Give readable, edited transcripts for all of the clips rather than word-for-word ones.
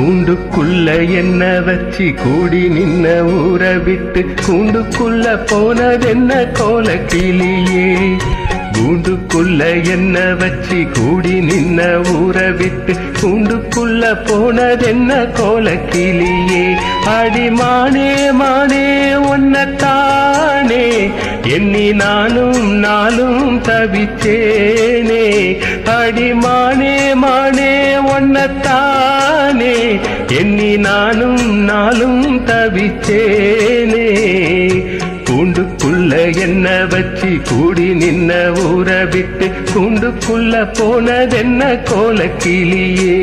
கூண்டுக்குள்ள என்ன வச்சு கூடி நின்ன ஊற விட்டு கூண்டுக்குள்ள போனதென்ன கோல கிளியே. கூண்டுக்குள்ள என்ன வச்சு கூடி நின்ன ஊற விட்டு கூண்டுக்குள்ள போனதென்ன கோல கிளியே. அடிமானே மானே ஒன்னத்தானே எண்ணி நானும் நாளும் தவிச்சேனே. அடிமானே மானே ஒன்னத்தானே எண்ணி நானும் நாளும் தவிச்சேனே. கூண்டுக்குள்ள என்ன வச்சு கூடி நின்ன ஊற விட்டு கூண்டுக்குள்ள போனதென்ன கோல கிளியே.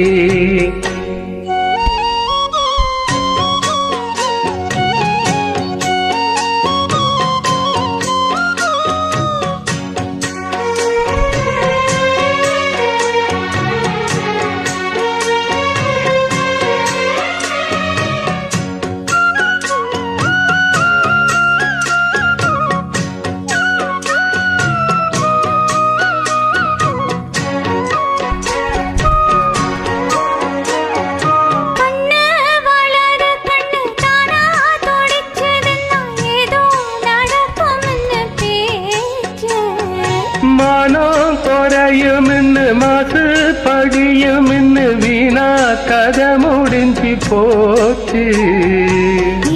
மானம் குறையும்னு மாசு படியும்னு வீணா கதை முடிஞ்சு போச்சு.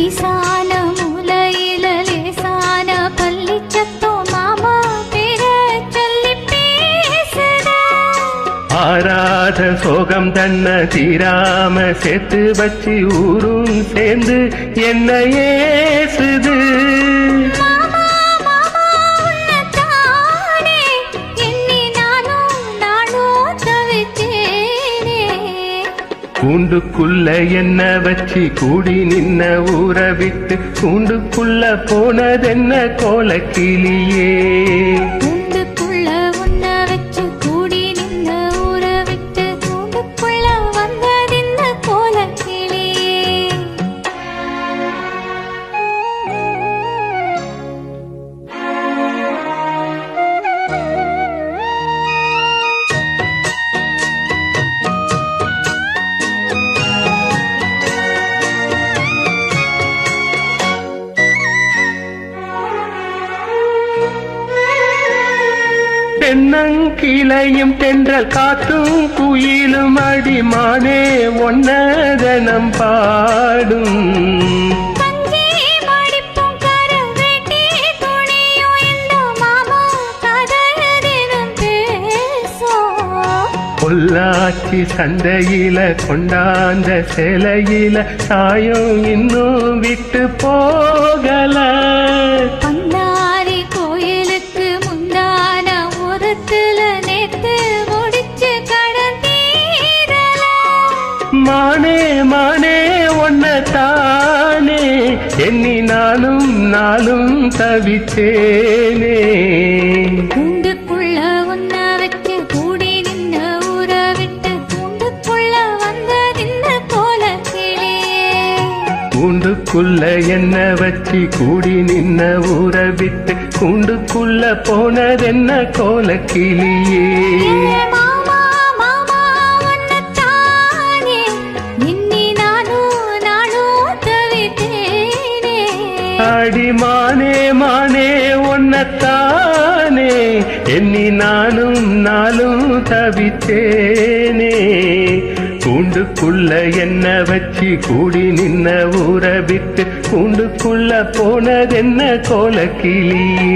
ஈசான மூலையில லேசான பள்ளி சத்தோ மாமா பேர சொல்லி பேசுத. ஆராத சோகம் தன்ன தீராம சேர்த்து வச்சு ஊரும் சேர்ந்து என்ன ஏசுது. கூண்டுக்குள்ள என்ன வச்சு கூடி நின்ன ஊற விட்டு கூண்டுக்குள்ள போனதென்ன கோல கிளியே. கூண்டுக்குள்ள உன்ன வச்சு கூடி நின்ன ஊற விட்டு கூண்டுக்குள்ள வந்ததென்ன கோல கிளியே. தென்னங்கிளையும் தென்றல் காத்தும் குயிலும் அடிமானே ஒன்னதனம் பாடும். பொள்ளாச்சி சந்தையில கொண்டாந்த சிலையில சாயம் இன்னும் விட்டு போகல. மானே மானே ஒன்னத்தானே எண்ணி நானும் நாளும் தவிச்சேனே. கூண்டுக்குள்ள உன்ன வச்சு கூடி நின்ன ஊற விட்டு கூண்டுக்குள்ள வந்ததென்ன கோல கிளியே. கூண்டுக்குள்ள என்ன வச்சு கூடி நின்ன ஊற விட்டு கூண்டுக்குள்ள போனதென்ன கோல கிளியே. அடிமானே மானே ஒன்னத்தானே எண்ணி நானும் நாளும் தவிச்சேனே. கூண்டுக்குள்ள என்ன வச்சு கூடி நின்ன ஊற விட்டு கூண்டுக்குள்ள போனதென்ன கோல கிளியே.